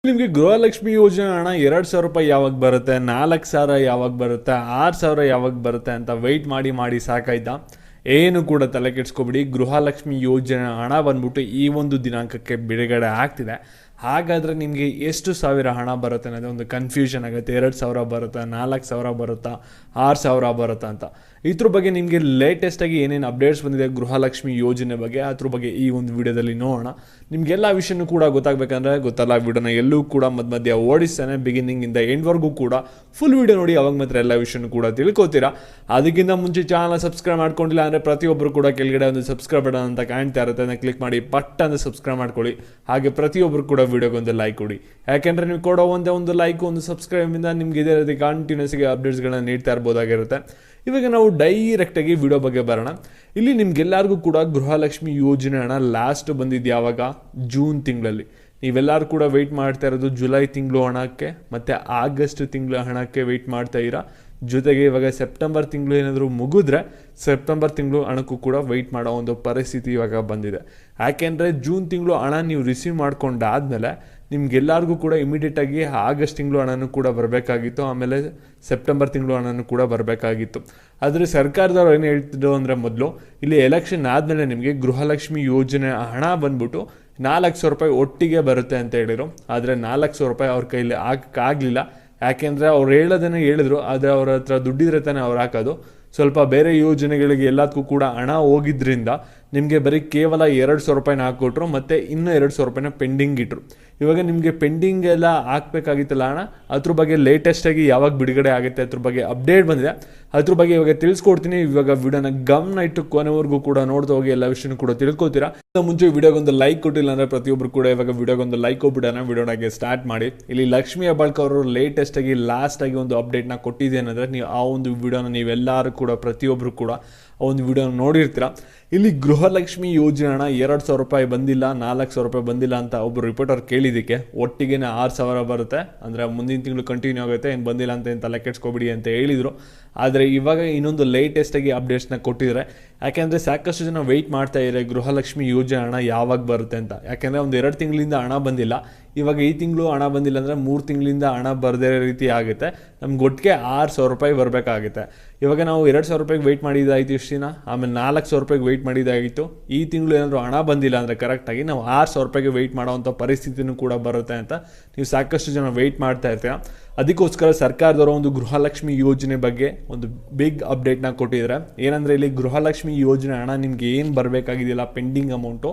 ನಿಮಗೆ ಗೃಹಲಕ್ಷ್ಮಿ ಯೋಜನೆ ಹಣ 2,000 ರೂಪಾಯಿ ಯಾವಾಗ ಬರುತ್ತೆ, 4,000 ಯಾವಾಗ ಬರುತ್ತೆ, 6,000 ಯಾವಾಗ ಬರುತ್ತೆ ಅಂತ ವೆಯ್ಟ್ ಮಾಡಿ ಸಾಕಾಯ್ತಾ? ಏನು ಕೂಡ ತಲೆ ಕೆಡಿಸ್ಕೊಬಿಡಿ. ಗೃಹಲಕ್ಷ್ಮಿ ಯೋಜನೆ ಹಣ ಬಂದ್ಬಿಟ್ಟು ಈ ಒಂದು ದಿನಾಂಕಕ್ಕೆ ಬಿಡುಗಡೆ ಆಗ್ತಿದೆ. ಹಾಗಾದರೆ ನಿಮಗೆ ಎಷ್ಟು ಸಾವಿರ ಹಣ ಬರುತ್ತೆ ಅನ್ನೋದು ಒಂದು ಕನ್ಫ್ಯೂಷನ್ ಆಗುತ್ತೆ. 2,000 ಬರುತ್ತಾ, 4,000 ಬರುತ್ತಾ, 6,000 ಬರುತ್ತಾ ಅಂತ. ಇದ್ರ ಬಗ್ಗೆ ನಿಮಗೆ ಲೇಟೆಸ್ಟಾಗಿ ಏನೇನು ಅಪ್ಡೇಟ್ಸ್ ಬಂದಿದೆ ಗೃಹಲಕ್ಷ್ಮಿ ಯೋಜನೆ ಬಗ್ಗೆ, ಅದ್ರ ಬಗ್ಗೆ ಈ ಒಂದು ವಿಡಿಯೋದಲ್ಲಿ ನೋಡೋಣ. ನಿಮಗೆಲ್ಲ ವಿಷಯನೂ ಕೂಡ ಗೊತ್ತಾಗಬೇಕಂದ್ರೆ ಗೊತ್ತಲ್ಲ, ವಿಡಿಯೋನ ಎಲ್ಲೂ ಕೂಡ ಮಧ್ಯ ಓಡಿಸ್ತಾನೆ, ಬಿಗಿನಿಂಗಿಂದ ಎಂಡ್ವರೆಗೂ ಕೂಡ ಫುಲ್ ವಿಡಿಯೋ ನೋಡಿ, ಅವಾಗ ಮಾತ್ರ ಎಲ್ಲ ವಿಷಯನೂ ಕೂಡ ತಿಳ್ಕೊತೀರಾ. ಅದಕ್ಕಿಂತ ಮುಂಚೆ ಚಾನಲ್ ಸಬ್ಸ್ಕ್ರೈಬ್ ಮಾಡ್ಕೊಂಡಿಲ್ಲ ಅಂದರೆ ಪ್ರತಿಯೊಬ್ಬರು ಕೂಡ ಕೆಳಗಡೆ ಒಂದು ಸಬ್ಸ್ಕ್ರೈಬ್ ಬಟನ್ ಅಂತ ಕಾಣ್ತಾ ಇರುತ್ತೆ, ಅದನ್ನು ಕ್ಲಿಕ್ ಮಾಡಿ ಪಟ್ ಅಂತ ಸಬ್ಸ್ಕ್ರೈಬ್ ಮಾಡ್ಕೊಳ್ಳಿ. ಹಾಗೆ ಪ್ರತಿಯೊಬ್ಬರು ಕೂಡ ವಿಡಿಯೋಗೊಂದು ಲೈಕ್ ಕೊಡಿ. ಯಾಕೆಂದರೆ ನೀವು ಕೊಡೋ ಒಂದು ಲೈಕ್, ಒಂದು ಸಬ್ಸ್ಕ್ರೈಬಿಂದ ನಿಮ್ಗೆ ಇದೇ ರೀತಿ ಕಂಟಿನ್ಯೂಸ್ಗೆ ಅಪ್ಡೇಟ್ಸ್ಗಳನ್ನ ನೀಡ್ತಾ ಇರ್ಬೋದಾಗಿರುತ್ತೆ. ಇವಾಗ ನಾವು ಡೈರೆಕ್ಟಾಗಿ ವಿಡಿಯೋ ಬಗ್ಗೆ ಬರೋಣ. ಇಲ್ಲಿ ನಿಮ್ಗೆಲ್ಲರಿಗೂ ಕೂಡ ಗೃಹಲಕ್ಷ್ಮಿ ಯೋಜನೆ ಹಣ ಲಾಸ್ಟ್ ಬಂದಿದ್ದು ಯಾವಾಗ? ಜೂನ್ ತಿಂಗಳಲ್ಲಿ. ನೀವೆಲ್ಲರೂ ಕೂಡ ವೆಯ್ಟ್ ಮಾಡ್ತಾ ಇರೋದು ಜುಲೈ ತಿಂಗಳು ಹಣಕ್ಕೆ ಮತ್ತು ಆಗಸ್ಟ್ ತಿಂಗಳ ಹಣಕ್ಕೆ ವೆಯ್ಟ್ ಮಾಡ್ತಾ ಇರಾ. ಜೊತೆಗೆ ಇವಾಗ ಸೆಪ್ಟೆಂಬರ್ ತಿಂಗಳು ಏನಾದರೂ ಮುಗಿದ್ರೆ ಸೆಪ್ಟೆಂಬರ್ ತಿಂಗಳು ಹಣಕ್ಕೂ ಕೂಡ ವೆಯ್ಟ್ ಮಾಡೋ ಒಂದು ಪರಿಸ್ಥಿತಿ ಇವಾಗ ಬಂದಿದೆ. ಯಾಕೆಂದರೆ ಜೂನ್ ತಿಂಗಳು ಹಣ ನೀವು ರಿಸೀವ್ ಮಾಡ್ಕೊಂಡಾದಮೇಲೆ ನಿಮ್ಗೆಲ್ಲರಿಗೂ ಕೂಡ ಇಮಿಡಿಯೇಟಾಗಿ ಆಗಸ್ಟ್ ತಿಂಗಳು ಹಣನೂ ಕೂಡ ಬರಬೇಕಾಗಿತ್ತು, ಆಮೇಲೆ ಸೆಪ್ಟೆಂಬರ್ ತಿಂಗಳು ಹಣನೂ ಕೂಡ ಬರಬೇಕಾಗಿತ್ತು. ಆದರೆ ಸರ್ಕಾರದವ್ರು ಏನು ಹೇಳ್ತಿದ್ರು ಅಂದರೆ, ಮೊದಲು ಇಲ್ಲಿ ಎಲೆಕ್ಷನ್ ಆದಮೇಲೆ ನಿಮಗೆ ಗೃಹಲಕ್ಷ್ಮಿ ಯೋಜನೆ ಹಣ ಬಂದ್ಬಿಟ್ಟು 4,000 ರೂಪಾಯಿ ಒಟ್ಟಿಗೆ ಬರುತ್ತೆ ಅಂತ ಹೇಳಿದರು. ಆದರೆ 4,000 ರೂಪಾಯಿ ಅವ್ರ ಕೈಲಿ ಆಗಲಿಲ್ಲ. ಯಾಕೆಂದರೆ ಅವ್ರು ಹೇಳೋದನ್ನೇ ಹೇಳಿದ್ರು, ಆದರೆ ಅವ್ರ ಹತ್ರ ದುಡ್ಡಿದ್ರೆ ತಾನೇ ಅವ್ರು ಹಾಕೋದು. ಸ್ವಲ್ಪ ಬೇರೆ ಯೋಜನೆಗಳಿಗೆ ಎಲ್ಲದಕ್ಕೂ ಕೂಡ ಹಣ ಹೋಗಿದ್ರಿಂದ ನಿಮಗೆ ಬರೀ ಕೇವಲ 2,000 ರೂಪಾಯಿನ ಹಾಕ್ಕೊಟ್ರು, ಮತ್ತು ಇನ್ನೂ 2,000 ರೂಪಾಯಿನ ಪೆಂಡಿಂಗ್ ಇಟ್ಟರು. ಇವಾಗ ನಿಮಗೆ ಪೆಂಡಿಂಗ್ ಎಲ್ಲ ಹಾಕ್ಬೇಕಾಗಿತ್ತಲ್ಲ ಹಣ, ಅದ್ರ ಬಗ್ಗೆ ಲೇಟೆಸ್ಟಾಗಿ ಯಾವಾಗ ಬಿಡುಗಡೆ ಆಗುತ್ತೆ ಅದ್ರ ಬಗ್ಗೆ ಅಪ್ಡೇಟ್ ಬಂದಿದೆ. ಅದ್ರ ಬಗ್ಗೆ ಇವಾಗ ತಿಳಿಸ್ಕೊಡ್ತೀನಿ. ಇವಾಗ ವಿಡಿಯೋನ ಗಮನ ಇಟ್ಟು ಕೊನೆವರೆಗೂ ಕೂಡ ನೋಡ್ತಾ ಹೋಗಿ, ಎಲ್ಲ ವಿಷಯನೂ ಕೂಡ ತಿಳ್ಕೊತೀರಾ. ಮುಂಚೆ ವಿಡಿಯೋಗೊಂದು ಲೈಕ್ ಕೊಟ್ಟಿಲ್ಲ ಅಂದರೆ ಪ್ರತಿಯೊಬ್ಬರು ಕೂಡ ಇವಾಗ ವಿಡಿಯೋಗೊಂದು ಲೈಕ್ ಕೊಟ್ಬಿಡೋಣ. ವಿಡಿಯೋನಾಗೆ ಸ್ಟಾರ್ಟ್ ಮಾಡಿ. ಇಲ್ಲಿ ಲಕ್ಷ್ಮೀ ಹೆಬ್ಬಾಳ್ಕರ್ ಅವರು ಲೇಟೆಸ್ಟಾಗಿ ಲಾಸ್ಟಾಗಿ ಒಂದು ಅಪ್ಡೇಟ್ನ ಕೊಟ್ಟಿದ್ದೇನೆಂದರೆ, ನೀವು ಆ ಒಂದು ವಿಡಿಯೋನ ನೀವೆಲ್ಲರೂ ಕೂಡ ಪ್ರತಿಯೊಬ್ಬರು ಕೂಡ ಆ ಒಂದು ವಿಡಿಯೋನ ನೋಡಿರ್ತೀರ. ಇಲ್ಲಿ ಗೃಹಲಕ್ಷ್ಮಿ ಯೋಜನೆ ಹಣ 2,000 ರೂಪಾಯಿ ಬಂದಿಲ್ಲ, 4,000 ರೂಪಾಯಿ ಬಂದಿಲ್ಲ ಅಂತ ಒಬ್ಬರು ರಿಪೋರ್ಟರ್ ಕೇಳಿದ್ದಕ್ಕೆ ಒಟ್ಟಿಗೆ 6,000 ಬರುತ್ತೆ, ಅಂದರೆ ಮುಂದಿನ ತಿಂಗಳು ಕಂಟಿನ್ಯೂ ಆಗುತ್ತೆ, ಏನು ಬಂದಿಲ್ಲ ಅಂತ ಏನು ತಲೆ ಕೆಡ್ಸ್ಕೊಬಿಡಿ ಅಂತ ಹೇಳಿದರು. ಆದರೆ ಇವಾಗ ಇನ್ನೊಂದು ಲೇಟೆಸ್ಟಾಗಿ ಅಪ್ಡೇಟ್ಸ್ನ ಕೊಟ್ಟಿದ್ದಾರೆ. ಯಾಕೆಂದರೆ ಸಾಕಷ್ಟು ಜನ ವೆಯ್ಟ್ ಮಾಡ್ತಾ ಇದ್ದಾರೆ ಗೃಹಲಕ್ಷ್ಮಿ ಯೋಜನೆ ಹಣ ಯಾವಾಗ ಬರುತ್ತೆ ಅಂತ. ಯಾಕೆಂದರೆ ಒಂದು 2 ತಿಂಗಳಿಂದ ಹಣ ಬಂದಿಲ್ಲ. ಇವಾಗ ಈ ತಿಂಗಳು ಹಣ ಬಂದಿಲ್ಲ ಅಂದರೆ 3 ತಿಂಗಳಿಂದ ಹಣ ಬರದೇ ರೀತಿ ಆಗುತ್ತೆ. ನಮ್ಗೆ ಒಟ್ಟಿಗೆ 6,000 ರೂಪಾಯಿ ಬರಬೇಕಾಗುತ್ತೆ. ಇವಾಗ ನಾವು 2,000 ರೂಪಾಯಿಗೆ ವೆಯ್ಟ್ ಮಾಡಿದ್ದಾಯಿತು ಇಷ್ಟು ದಿನ, ಆಮೇಲೆ 4,000 ರೂಪಾಯಿಗೆ ವೆಯ್ಟ್ ಮಾಡಿದ್ದಾಗಿತ್ತು. ಈ ತಿಂಗಳು ಏನಾದರೂ ಹಣ ಬಂದಿಲ್ಲ ಅಂದರೆ ಕರೆಕ್ಟಾಗಿ ನಾವು 6,000 ರೂಪಾಯಿಗೆ ವೆಯ್ಟ್ ಮಾಡೋವಂಥ ಪರಿಸ್ಥಿತಿನೂ ಕೂಡ ಬರುತ್ತೆ ಅಂತ ನೀವು ಸಾಕಷ್ಟು ಜನ ವೆಯ್ಟ್ ಮಾಡ್ತಾ ಇರ್ತೀರ. ಅದಕ್ಕೋಸ್ಕರ ಸರ್ಕಾರದವರು ಒಂದು ಗೃಹಲಕ್ಷ್ಮಿ ಯೋಜನೆ ಬಗ್ಗೆ ಒಂದು ಬಿಗ್ ಅಪ್ಡೇಟ್ನ ಕೊಟ್ಟಿದ್ದಾರೆ. ಏನಂದರೆ, ಇಲ್ಲಿ ಗೃಹಲಕ್ಷ್ಮಿ ಯೋಜನೆ ಹಣ ನಿಮಗೆ ಏನು ಬರಬೇಕಾಗಿದೆಯಲ್ಲ ಪೆಂಡಿಂಗ್ ಅಮೌಂಟು,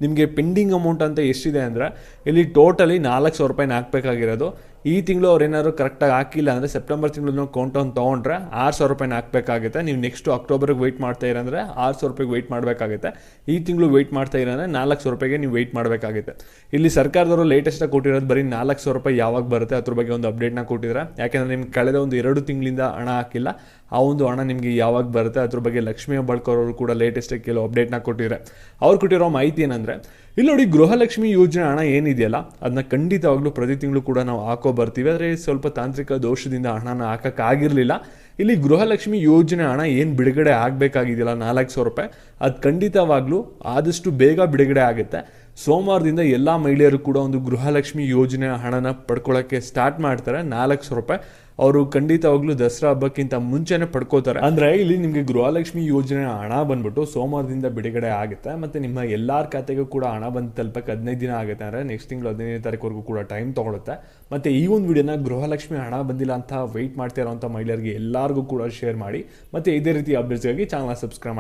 ನಿಮಗೆ ಪೆಂಡಿಂಗ್ ಅಮೌಂಟ್ ಅಂತ ಎಷ್ಟಿದೆ ಅಂದರೆ, ಇಲ್ಲಿ ಟೋಟಲಿ 4,000 ರೂಪಾಯಿನ ಹಾಕಬೇಕಾಗಿರೋದು. ಈ ತಿಂಗಳು ಅವ್ರು ಏನಾದ್ರು ಕರೆಕ್ಟಾಗಿ ಹಾಕಿಲ್ಲ ಅಂದರೆ ಸೆಪ್ಟೆಂಬರ್ ತಿಂಗಳು ಕೌಂಟ್ ಆನ್ ತೊಗೊಂಡ್ರೆ 6,000 ರೂಪಾಯಿನ ಹಾಕಬೇಕಾಗುತ್ತೆ. ನೀವು ನೆಕ್ಸ್ಟು ಅಕ್ಟೋಬರ್ಗೆ ವೆಯ್ಟ್ ಮಾಡ್ತಾ ಇರಂದರೆ 6,000 ರೂಪಾಯಿಗೆ ವೆಯ್ಟ್ ಮಾಡಬೇಕಾಗುತ್ತೆ. ಈ ತಿಂಗಳು ವೆಯ್ಟ್ ಮಾಡ್ತಾ ಇರೋಂದರೆ 4,000 ರೂಪಾಯಿಗೆ ನೀವು ವೆಯ್ಟ್ ಮಾಡಬೇಕಾಗುತ್ತೆ. ಇಲ್ಲಿ ಸರ್ಕಾರದವರು ಲೇಟೆಸ್ಟಾಗಿ ಕೊಟ್ಟಿರೋದು ಬರೀ 4,000 ರೂಪಾಯಿ ಯಾವಾಗ ಬರುತ್ತೆ ಅದ್ರ ಬಗ್ಗೆ ಒಂದು ಅಪ್ಡೇಟ್ನ ಕೊಟ್ಟಿದ್ದಾರೆ. ಯಾಕೆಂದರೆ ನಿಮ್ಗೆ ಕಳೆದ ಒಂದು 2 ತಿಂಗಳಿಂದ ಹಣ ಹಾಕಿಲ್ಲ, ಆ ಒಂದು ಹಣ ನಿಮಗೆ ಯಾವಾಗ ಬರುತ್ತೆ ಅದ್ರ ಬಗ್ಗೆ ಲಕ್ಷ್ಮೀ ಹೆಬ್ಬಾಳ್ಕರ್ ಅವರು ಕೂಡ ಲೇಟೆಸ್ಟಾಗಿ ಕೆಲವು ಅಪ್ಡೇಟ್ನ ಕೊಟ್ಟಿದ್ದಾರೆ. ಅವ್ರು ಕೊಟ್ಟಿರೋ ಮಾಹಿತಿ ಏನಂದರೆ, ಇಲ್ಲಿ ನೋಡಿ, ಗೃಹಲಕ್ಷ್ಮಿ ಯೋಜನೆ ಹಣ ಏನಿದೆಯಲ್ಲ ಅದನ್ನ ಖಂಡಿತವಾಗ್ಲೂ ಪ್ರತಿ ತಿಂಗಳು ಕೂಡ ನಾವು ಹಾಕೋ ಬರ್ತೀವಿ. ಆದರೆ ಸ್ವಲ್ಪ ತಾಂತ್ರಿಕ ದೋಷದಿಂದ ಹಣನ ಹಾಕೋಕ್ಕಾಗಿರಲಿಲ್ಲ. ಇಲ್ಲಿ ಗೃಹಲಕ್ಷ್ಮಿ ಯೋಜನೆ ಹಣ ಏನು ಬಿಡುಗಡೆ ಆಗಬೇಕಾಗಿದೆಯಲ್ಲ 4,000 ರೂಪಾಯಿ, ಅದು ಖಂಡಿತವಾಗ್ಲೂ ಆದಷ್ಟು ಬೇಗ ಬಿಡುಗಡೆ ಆಗುತ್ತೆ. ಸೋಮವಾರದಿಂದ ಎಲ್ಲ ಮಹಿಳೆಯರು ಕೂಡ ಒಂದು ಗೃಹಲಕ್ಷ್ಮಿ ಯೋಜನೆ ಹಣನ ಪಡ್ಕೊಳ್ಳೋಕ್ಕೆ ಸ್ಟಾರ್ಟ್ ಮಾಡ್ತಾರೆ. 4,000 ರೂಪಾಯಿ ಅವರು ಖಂಡಿತವಾಗ್ಲೂ ದಸರಾ ಹಬ್ಬಕ್ಕಿಂತ ಮುಂಚೆನೇ ಪಡ್ಕೋತಾರೆ. ಅಂದರೆ ಇಲ್ಲಿ ನಿಮಗೆ ಗೃಹಲಕ್ಷ್ಮಿ ಯೋಜನೆ ಹಣ ಬಂದ್ಬಿಟ್ಟು ಸೋಮವಾರದಿಂದ ಬಿಡುಗಡೆ ಆಗುತ್ತೆ, ಮತ್ತು ನಿಮ್ಮ ಎಲ್ಲರ ಖಾತೆಗೂ ಕೂಡ ಹಣ ಬಂದು ತಲುಪಕ್ಕೆ 15 ದಿನ ಆಗುತ್ತೆ. ಅಂದರೆ ನೆಕ್ಸ್ಟ್ ತಿಂಗಳು 15ನೇ ತಾರೀಕುವರೆಗೂ ಕೂಡ ಟೈಮ್ ತೊಗೊಳುತ್ತೆ. ಮತ್ತು ಈ ಒಂದು ವಿಡಿಯೋನ ಗೃಹಲಕ್ಷ್ಮಿ ಹಣ ಬಂದಿಲ್ಲ ಅಂತ ವೆಯ್ಟ್ ಮಾಡ್ತಾ ಇರೋಂಥ ಮಹಿಳೆಯರಿಗೆ ಎಲ್ಲರಿಗೂ ಕೂಡ ಶೇರ್ ಮಾಡಿ. ಮತ್ತು ಇದೇ ರೀತಿ ಅಪ್ಡೇಟ್ಸ್ಗಾಗಿ ಚಾನಲ್ ಸಬ್ಸ್ಕ್ರೈಬ್ ಮಾಡಿ.